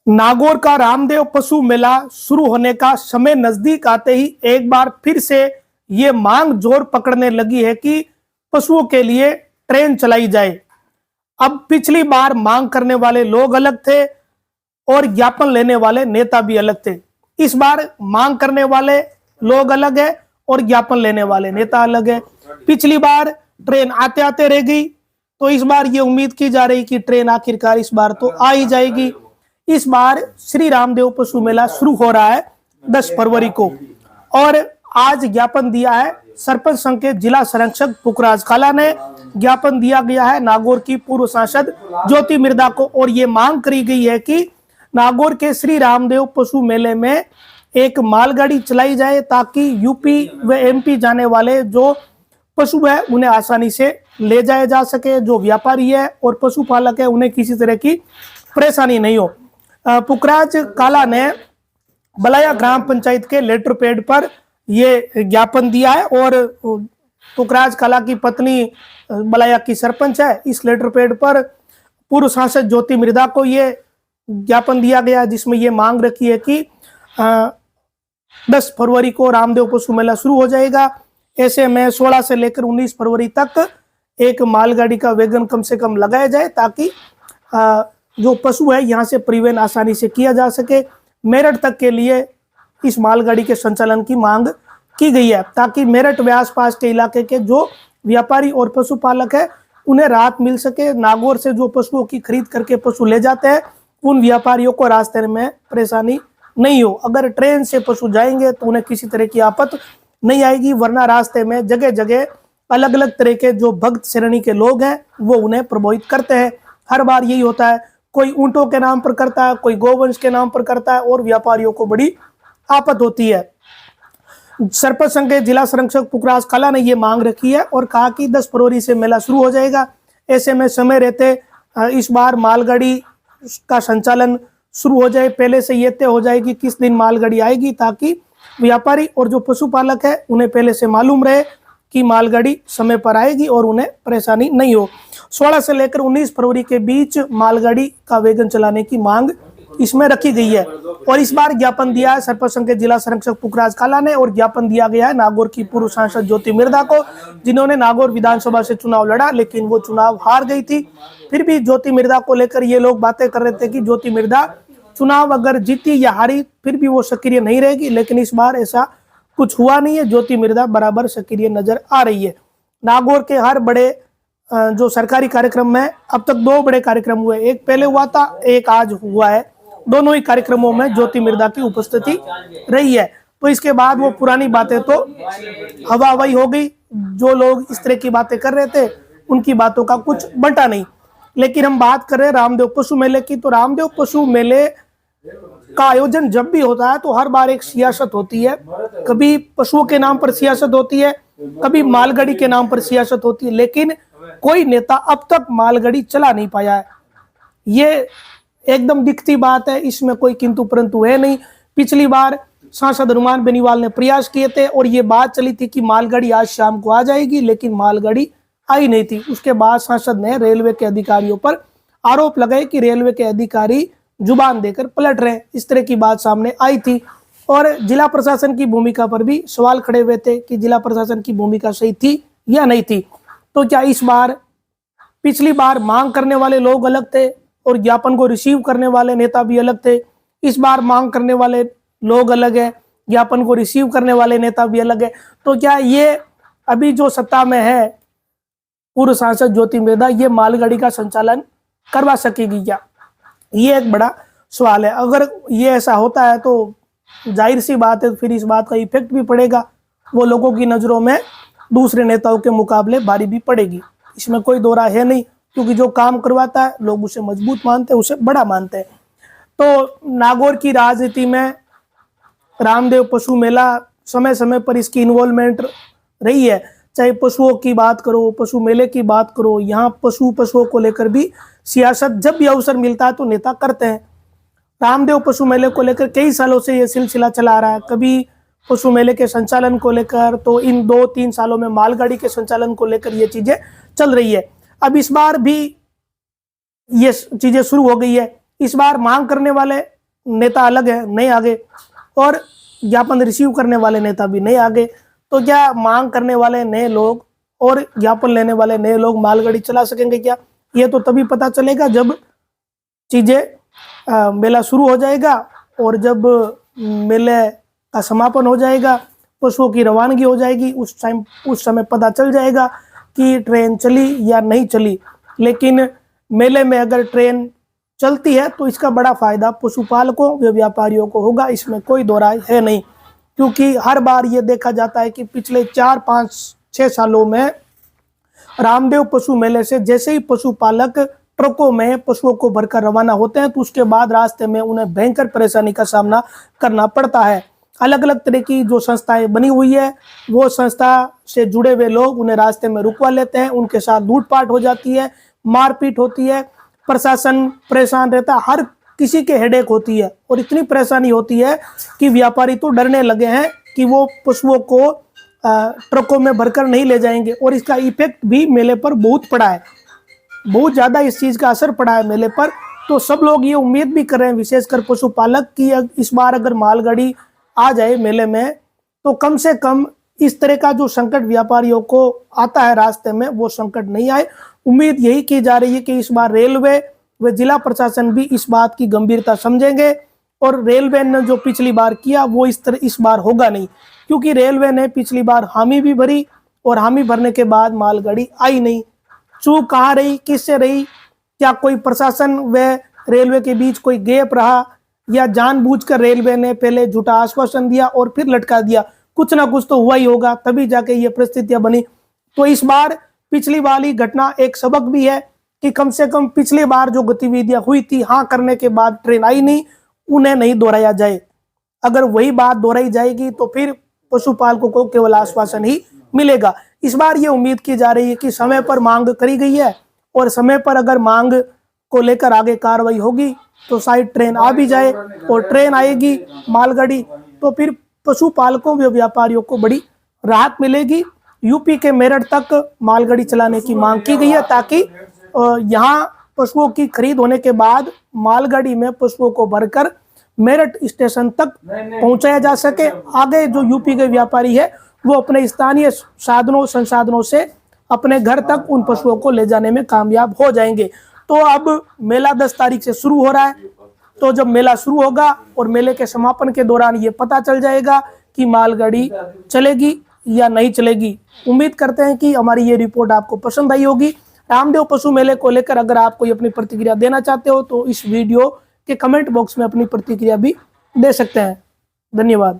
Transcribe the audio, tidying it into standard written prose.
नागौर का रामदेव पशु मेला शुरू होने का समय नजदीक आते ही एक बार फिर से ये मांग जोर पकड़ने लगी है कि पशुओं के लिए ट्रेन चलाई जाए। अब पिछली बार मांग करने वाले लोग अलग थे और ज्ञापन लेने वाले नेता भी अलग थे। इस बार मांग करने वाले लोग अलग है और ज्ञापन लेने वाले नेता अलग है। पिछली बार ट्रेन आते आते रह गई, तो इस बार ये उम्मीद की जा रही कि ट्रेन आखिरकार इस बार तो आ ही जाएगी। इस बार श्री रामदेव पशु मेला शुरू हो रहा है 10 फरवरी को, और आज ज्ञापन दिया है सरपंच संघ के जिला संरक्षक पुखराज काला ने। ज्ञापन दिया गया है नागौर की पूर्व सांसद ज्योति मिर्धा को, और ये मांग करी गई है कि नागौर के श्री रामदेव पशु मेले में एक मालगाड़ी चलाई जाए ताकि यूपी व एमपी जाने वाले जो पशु है उन्हें आसानी से ले जाया जा सके। जो व्यापारी है और पशुपालक है उन्हें किसी तरह की परेशानी नहीं हो। पुखराज काला ने बलाया ग्राम पंचायत के लेटर पैड पर ये ज्ञापन दिया है, और पुखराज काला की पत्नी बलाया की सरपंच है। इस लेटर पैड पर पूर्व सांसद ज्योति मिर्धा को ये ज्ञापन दिया गया, जिसमें ये मांग रखी है कि 10 फरवरी को रामदेव पशु मेला शुरू हो जाएगा। ऐसे में 16 से लेकर 19 फरवरी तक एक मालगाड़ी का वैगन कम से कम लगाया जाए ताकि जो पशु है यहाँ से परिवहन आसानी से किया जा सके। मेरठ तक के लिए इस मालगाड़ी के संचालन की मांग की गई है ताकि मेरठ व आसपास के इलाके के जो व्यापारी और पशुपालक है उन्हें राहत मिल सके। नागौर से जो पशुओं की खरीद करके पशु ले जाते हैं उन व्यापारियों को रास्ते में परेशानी नहीं हो। अगर ट्रेन से पशु जाएंगे तो उन्हें किसी तरह की आफत नहीं आएगी, वरना रास्ते में जगह जगह अलग अलग तरह के जो भक्त श्रेणी के लोग हैं वो उन्हें प्रभावित करते हैं। हर बार यही होता है, कोई ऊंटों के नाम पर करता है, कोई गोवंश के नाम पर करता है, और व्यापारियों को बड़ी आफत होती है। सरपंच संघ के जिला संरक्षक पुखराज काला ने यह मांग रखी है और कहा कि 10 फरवरी से मेला शुरू हो जाएगा। ऐसे में समय रहते इस बार मालगाड़ी का संचालन शुरू हो जाए। पहले से ये तय हो जाए कि किस दिन मालगाड़ी आएगी ताकि व्यापारी और जो पशुपालक है उन्हें पहले से मालूम रहे कि मालगाड़ी समय पर आएगी और उन्हें परेशानी नहीं हो। 16 से लेकर 19 फरवरी के बीच मालगाड़ी का वैगन चलाने की मांग इसमें रखी गई है, और इस बार ज्ञापन दिया है सरपंच संघ के जिला संरक्षक पुखराज काला ने, और ज्ञापन दिया गया है नागौर की पूर्व सांसद ज्योति मिर्धा को, जिन्होंने नागौर विधानसभा से चुनाव लड़ा लेकिन वो चुनाव हार गई थी। फिर भी ज्योति मिर्धा को लेकर ये लोग बातें कर रहे थे कि ज्योति मिर्धा चुनाव अगर जीती या हारी फिर भी वो सक्रिय नहीं रहेगी, लेकिन इस बार ऐसा कुछ हुआ नहीं है। ज्योति मिर्धा बराबर सक्रिय नजर आ रही है। नागौर के हर बड़े जो सरकारी कार्यक्रम में अब तक 2 बड़े कार्यक्रम हुए, एक पहले हुआ था, एक आज हुआ है। दोनों ही कार्यक्रमों में ज्योति मिर्धा की उपस्थिति रही है। तो इसके बाद वो पुरानी बातें तो हवा हवाई हो गई। जो लोग इस तरह की बातें कर रहे थे उनकी बातों का कुछ बंटा नहीं। लेकिन हम बात कर रहे हैं रामदेव पशु मेले की, तो रामदेव पशु मेले का आयोजन जब भी होता है तो हर बार एक सियासत होती है। कभी पशुओं के नाम पर सियासत होती है, कभी मालगाड़ी के नाम पर सियासत होती है, लेकिन कोई नेता अब तक मालगाड़ी चला नहीं पाया है। ये एकदम दिखती बात है, इसमें कोई किंतु परंतु है नहीं। पिछली बार सांसद हनुमान बेनीवाल ने प्रयास किए थे और ये बात चली थी कि मालगाड़ी आज शाम को आ जाएगी, लेकिन मालगाड़ी आई नहीं थी। उसके बाद सांसद ने रेलवे के अधिकारियों पर आरोप लगाए कि रेलवे के अधिकारी जुबान देकर पलट रहे, इस तरह की बात सामने आई थी। और जिला प्रशासन की भूमिका पर भी सवाल खड़े हुए थे कि जिला प्रशासन की भूमिका सही थी या नहीं थी। तो क्या इस बार पिछली बार मांग करने वाले लोग अलग थे और ज्ञापन को रिसीव करने वाले नेता भी अलग थे, इस बार मांग करने वाले लोग अलग है, ज्ञापन को रिसीव करने वाले नेता भी अलग है। तो क्या ये अभी जो सत्ता में है पूर्व सांसद ज्योति मिर्धा ये मालगाड़ी का संचालन करवा सकेगी क्या? ये एक बड़ा सवाल है। अगर ये ऐसा होता है तो जाहिर सी बात है फिर इस बात का इफेक्ट भी पड़ेगा, वो लोगों की नजरों में दूसरे नेताओं के मुकाबले भारी भी पड़ेगी। इसमें कोई दो राय है नहीं, क्योंकि जो काम करवाता है लोग उसे मजबूत मानते हैं, उसे बड़ा मानते हैं। तो नागौर की राजनीति में रामदेव पशु मेला समय समय पर इसकी इन्वॉल्वमेंट रही है। चाहे पशुओं की बात करो, पशु मेले की बात करो, यहाँ पशुओं को लेकर भी सियासत जब भी अवसर मिलता है तो नेता करते हैं। रामदेव पशु मेले को लेकर कई सालों से ये सिलसिला चला आ रहा है। कभी पशु मेले के संचालन को लेकर, तो इन 2-3 सालों में मालगाड़ी के संचालन को लेकर ये चीजें चल रही है। अब इस बार भी ये चीजें शुरू हो गई है। इस बार मांग करने वाले नेता अलग है, नहीं आगे, और ज्ञापन रिसीव करने वाले नेता भी नहीं आगे। तो क्या मांग करने वाले नए लोग और ज्ञापन लेने वाले नए लोग मालगाड़ी चला सकेंगे क्या? ये तो तभी पता चलेगा जब चीज़ें मेला शुरू हो जाएगा और जब मेले का समापन हो जाएगा, पशुओं की रवानगी हो जाएगी, उस समय पता चल जाएगा कि ट्रेन चली या नहीं चली। लेकिन मेले में अगर ट्रेन चलती है तो इसका बड़ा फायदा पशुपालकों व व्यापारियों को होगा, इसमें कोई दो राय है नहीं। क्योंकि हर बार ये देखा जाता है कि पिछले 4, 5, 6 सालों में रामदेव पशु मेले से जैसे ही पशुपालक ट्रकों में पशुओं को भरकर रवाना होते हैं तो उसके बाद रास्ते में उन्हें भयंकर परेशानी का सामना करना पड़ता है। अलग अलग तरह की जो संस्थाएं बनी हुई है, वो संस्था से जुड़े हुए लोग उन्हें रास्ते में रुकवा लेते हैं, उनके साथ लूटपाट हो जाती है, मारपीट होती है, प्रशासन परेशान रहता है, हर किसी के हेडेक होती है और इतनी परेशानी होती है कि व्यापारी तो डरने लगे हैं कि वो पशुओं को ट्रकों में भरकर नहीं ले जाएंगे। और इसका इफेक्ट भी मेले पर बहुत पड़ा है, बहुत ज़्यादा इस चीज़ का असर पड़ा है मेले पर। तो सब लोग ये उम्मीद भी कर रहे हैं, विशेषकर पशुपालक, की इस बार अगर मालगाड़ी आ जाए मेले में तो कम से कम इस तरह का जो संकट व्यापारियों को आता है रास्ते में, वो संकट नहीं आए। उम्मीद यही की जा रही है कि इस बार रेलवे व जिला प्रशासन भी इस बात की गंभीरता समझेंगे और रेलवे ने जो पिछली बार किया वो इस बार होगा नहीं। क्योंकि रेलवे ने पिछली बार हामी भी भरी और हामी भरने के बाद मालगाड़ी आई नहीं। चूक कहाँ रही, किससे रही? क्या कोई प्रशासन व रेलवे के बीच कोई गैप रहा, या जानबूझकर रेलवे ने पहले झूठा आश्वासन दिया और फिर लटका दिया? कुछ ना कुछ तो हुआ ही होगा, तभी जाके ये परिस्थितियां बनी। तो इस बार पिछली वाली घटना एक सबक भी है कि कम से कम पिछली बार जो गतिविधियां हुई थी, हाँ करने के बाद ट्रेन आई नहीं, उन्हें नहीं दोहराया जाए। अगर वही बात दोहराई जाएगी तो फिर पशुपालकों को केवल आश्वासन ही मिलेगा। इस बार ये उम्मीद की जा रही है कि समय पर मांग करी गई है और समय पर अगर मांग को लेकर आगे कार्रवाई होगी तो शायद ट्रेन आ भी जाए, और ट्रेन आएगी मालगाड़ी तो फिर पशुपालकों व व्यापारियों को बड़ी राहत मिलेगी। यूपी के मेरठ तक मालगाड़ी चलाने की मांग की गई है ताकि यहाँ पशुओं की खरीद होने के बाद मालगाड़ी में पशुओं को भरकर मेरठ स्टेशन तक पहुंचाया जा सके। आगे जो यूपी के व्यापारी है वो अपने स्थानीय संसाधनों से अपने घर तक उन पशुओं को ले जाने में कामयाब हो जाएंगे। तो अब मेला 10 तारीख से शुरू हो रहा है, तो जब मेला शुरू होगा और मेले के समापन के दौरान ये पता चल जाएगा कि मालगाड़ी चलेगी या नहीं चलेगी। उम्मीद करते हैं कि हमारी ये रिपोर्ट आपको पसंद आई होगी। रामदेव पशु मेले को लेकर अगर आप कोई अपनी प्रतिक्रिया देना चाहते हो तो इस वीडियो के कमेंट बॉक्स में अपनी प्रतिक्रिया भी दे सकते हैं। धन्यवाद।